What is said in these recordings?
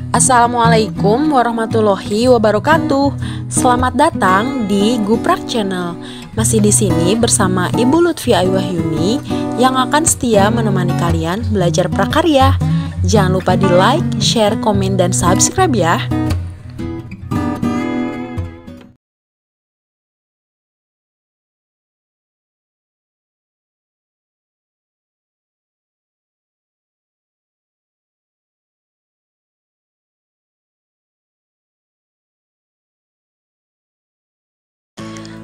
Assalamualaikum warahmatullahi wabarakatuh. Selamat datang di Guprak Channel. Masih di sini bersama Ibu Lutfi Aywahyuni yang akan setia menemani kalian belajar prakarya. Jangan lupa di like, share, komen, dan subscribe ya.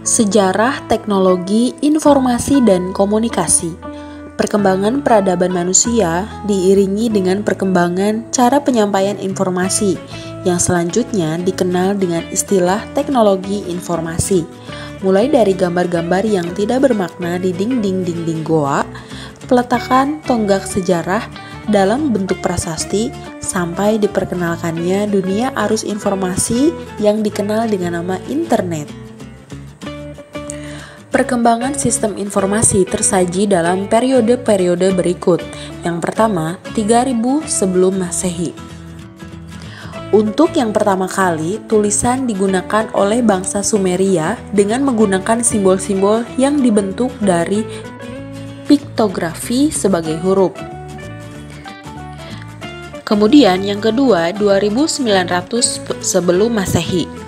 Sejarah teknologi informasi dan komunikasi. Perkembangan peradaban manusia diiringi dengan perkembangan cara penyampaian informasi yang selanjutnya dikenal dengan istilah teknologi informasi. Mulai dari gambar-gambar yang tidak bermakna di dinding goa, peletakan tonggak sejarah dalam bentuk prasasti, sampai diperkenalkannya dunia arus informasi yang dikenal dengan nama internet. Perkembangan sistem informasi tersaji dalam periode-periode berikut. Yang pertama, 3000 sebelum Masehi. Untuk yang pertama kali, tulisan digunakan oleh bangsa Sumeria dengan menggunakan simbol-simbol yang dibentuk dari piktografi sebagai huruf. Kemudian yang kedua, 2900 sebelum Masehi.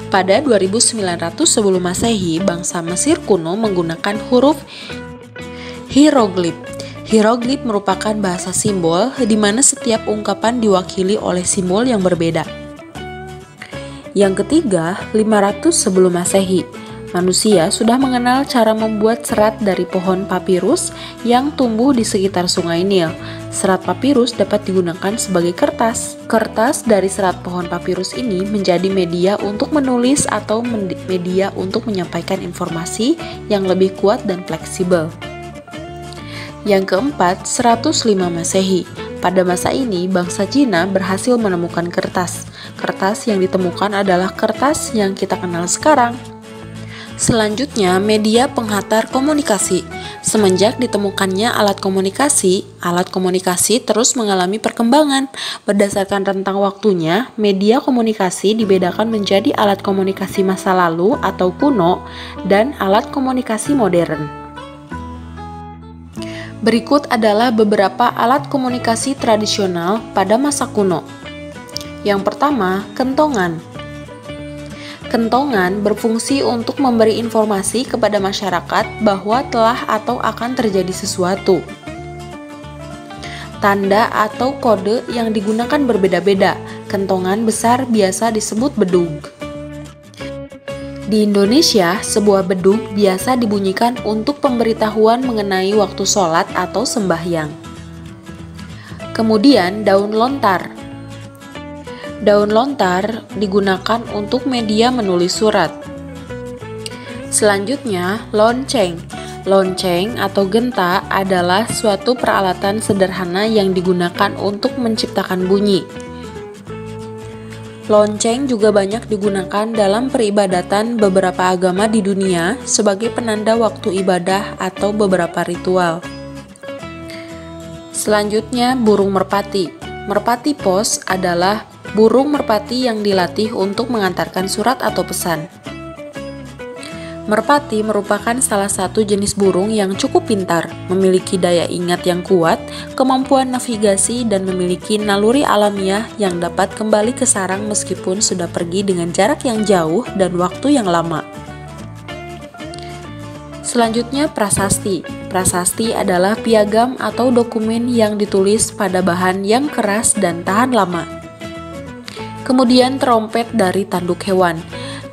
Pada 2900 sebelum Masehi, bangsa Mesir kuno menggunakan huruf hieroglif. Hieroglif merupakan bahasa simbol di mana setiap ungkapan diwakili oleh simbol yang berbeda. Yang ketiga, 500 sebelum Masehi. Manusia sudah mengenal cara membuat serat dari pohon papirus yang tumbuh di sekitar Sungai Nil. Serat papirus dapat digunakan sebagai kertas. Kertas dari serat pohon papirus ini menjadi media untuk menulis atau media untuk menyampaikan informasi yang lebih kuat dan fleksibel. Yang keempat, 105 Masehi. Pada masa ini, bangsa Cina berhasil menemukan kertas. Kertas yang ditemukan adalah kertas yang kita kenal sekarang. Selanjutnya, media penghantar komunikasi. Semenjak ditemukannya alat komunikasi terus mengalami perkembangan. Berdasarkan rentang waktunya, media komunikasi dibedakan menjadi alat komunikasi masa lalu atau kuno dan alat komunikasi modern. Berikut adalah beberapa alat komunikasi tradisional pada masa kuno. Yang pertama, kentongan. Kentongan berfungsi untuk memberi informasi kepada masyarakat bahwa telah atau akan terjadi sesuatu. Tanda atau kode yang digunakan berbeda-beda. Kentongan besar biasa disebut bedug. Di Indonesia, sebuah bedug biasa dibunyikan untuk pemberitahuan mengenai waktu sholat atau sembahyang. Kemudian, daun lontar. Daun lontar digunakan untuk media menulis surat. Selanjutnya, lonceng. Lonceng atau genta adalah suatu peralatan sederhana yang digunakan untuk menciptakan bunyi. Lonceng juga banyak digunakan dalam peribadatan beberapa agama di dunia sebagai penanda waktu ibadah atau beberapa ritual. Selanjutnya, burung merpati. Merpati pos adalah burung merpati yang dilatih untuk mengantarkan surat atau pesan. Merpati merupakan salah satu jenis burung yang cukup pintar, memiliki daya ingat yang kuat, kemampuan navigasi, dan memiliki naluri alamiah yang dapat kembali ke sarang meskipun sudah pergi dengan jarak yang jauh dan waktu yang lama. Selanjutnya, prasasti. Prasasti adalah piagam atau dokumen yang ditulis pada bahan yang keras dan tahan lama. Kemudian, trompet dari tanduk hewan.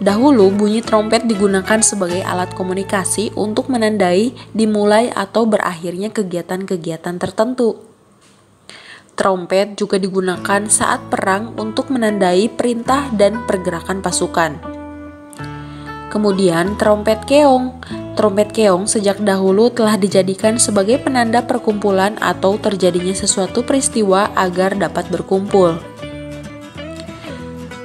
Dahulu, bunyi trompet digunakan sebagai alat komunikasi untuk menandai dimulai atau berakhirnya kegiatan-kegiatan tertentu. Trompet juga digunakan saat perang untuk menandai perintah dan pergerakan pasukan. Kemudian, trompet keong. Trompet keong sejak dahulu telah dijadikan sebagai penanda perkumpulan atau terjadinya sesuatu peristiwa agar dapat berkumpul.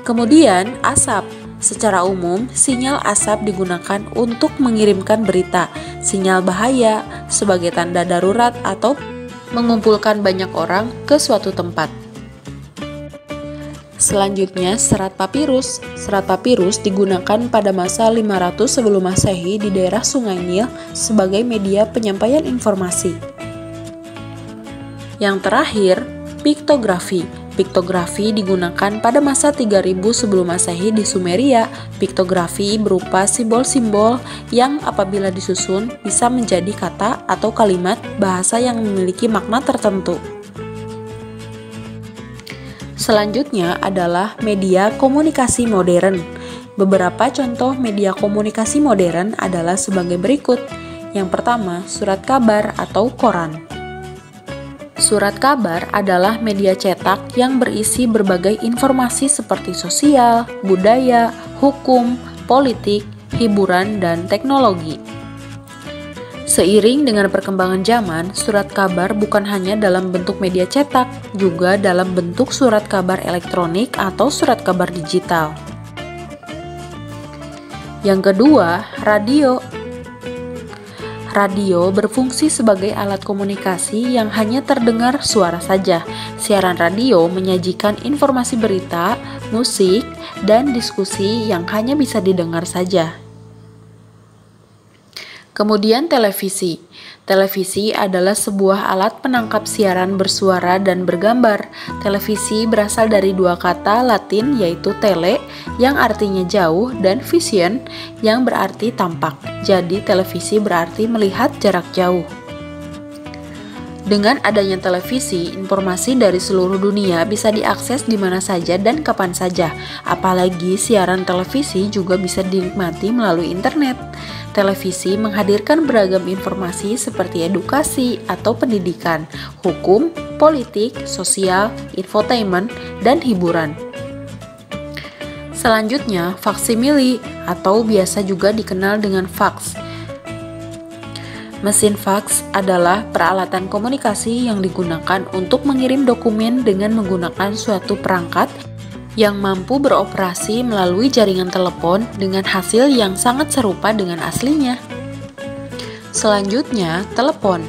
Kemudian, asap. Secara umum, sinyal asap digunakan untuk mengirimkan berita, sinyal bahaya, sebagai tanda darurat atau mengumpulkan banyak orang ke suatu tempat. Selanjutnya, serat papirus. Serat papirus digunakan pada masa 500 sebelum Masehi di daerah Sungai Nil sebagai media penyampaian informasi. Yang terakhir, piktografi. Piktografi digunakan pada masa 3000 sebelum Masehi di Sumeria. Piktografi berupa simbol-simbol yang apabila disusun bisa menjadi kata atau kalimat bahasa yang memiliki makna tertentu. Selanjutnya adalah media komunikasi modern. Beberapa contoh media komunikasi modern adalah sebagai berikut. Yang pertama, surat kabar atau koran. Surat kabar adalah media cetak yang berisi berbagai informasi seperti sosial, budaya, hukum, politik, hiburan, dan teknologi. Seiring dengan perkembangan zaman, surat kabar bukan hanya dalam bentuk media cetak, juga dalam bentuk surat kabar elektronik atau surat kabar digital. Yang kedua, radio. Radio berfungsi sebagai alat komunikasi yang hanya terdengar suara saja. Siaran radio menyajikan informasi berita, musik, dan diskusi yang hanya bisa didengar saja. Kemudian televisi. Televisi adalah sebuah alat penangkap siaran bersuara dan bergambar. Televisi berasal dari dua kata Latin yaitu tele yang artinya jauh dan vision yang berarti tampak. Jadi televisi berarti melihat jarak jauh. Dengan adanya televisi, informasi dari seluruh dunia bisa diakses di mana saja dan kapan saja. Apalagi siaran televisi juga bisa dinikmati melalui internet. Televisi menghadirkan beragam informasi seperti edukasi atau pendidikan, hukum, politik, sosial, infotainment, dan hiburan. Selanjutnya, faksimili atau biasa juga dikenal dengan faks. Mesin faks adalah peralatan komunikasi yang digunakan untuk mengirim dokumen dengan menggunakan suatu perangkat yang mampu beroperasi melalui jaringan telepon dengan hasil yang sangat serupa dengan aslinya. Selanjutnya, telepon.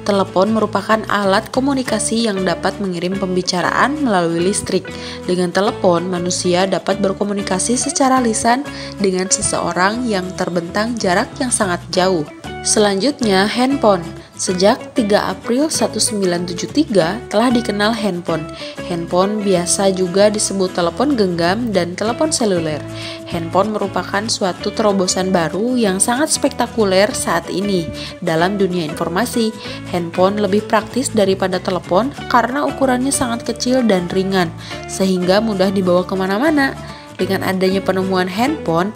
Telepon merupakan alat komunikasi yang dapat mengirim pembicaraan melalui listrik. Dengan telepon, manusia dapat berkomunikasi secara lisan dengan seseorang yang terbentang jarak yang sangat jauh. Selanjutnya, handphone. Sejak 3 April 1973 telah dikenal handphone. Handphone biasa juga disebut telepon genggam dan telepon seluler. Handphone merupakan suatu terobosan baru yang sangat spektakuler saat ini dalam dunia informasi. Handphone lebih praktis daripada telepon karena ukurannya sangat kecil dan ringan, sehingga mudah dibawa kemana-mana. Dengan adanya penemuan handphone,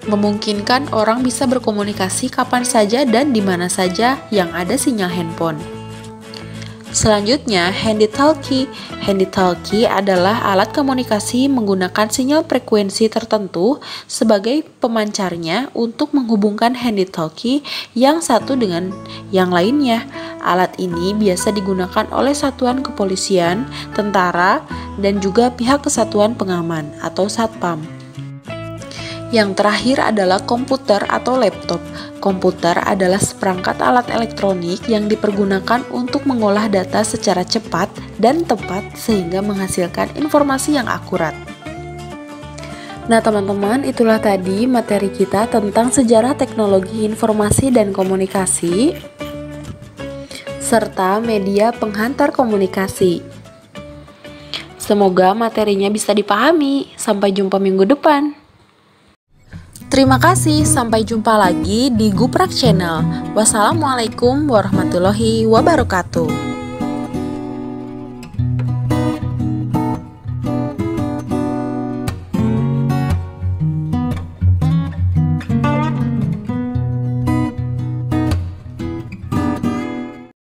memungkinkan orang bisa berkomunikasi kapan saja dan di mana saja yang ada sinyal handphone. Selanjutnya, handy-talkie. Handy-talkie adalah alat komunikasi menggunakan sinyal frekuensi tertentu sebagai pemancarnya untuk menghubungkan handy-talkie yang satu dengan yang lainnya. Alat ini biasa digunakan oleh satuan kepolisian, tentara, dan juga pihak kesatuan pengaman atau satpam. Yang terakhir adalah komputer atau laptop. Komputer adalah seperangkat alat elektronik yang dipergunakan untuk mengolah data secara cepat dan tepat sehingga menghasilkan informasi yang akurat. Nah teman-teman, itulah tadi materi kita tentang sejarah teknologi informasi dan komunikasi serta media penghantar komunikasi. Semoga materinya bisa dipahami. Sampai jumpa minggu depan. Terima kasih, sampai jumpa lagi di Guprak Channel. Wassalamualaikum warahmatullahi wabarakatuh.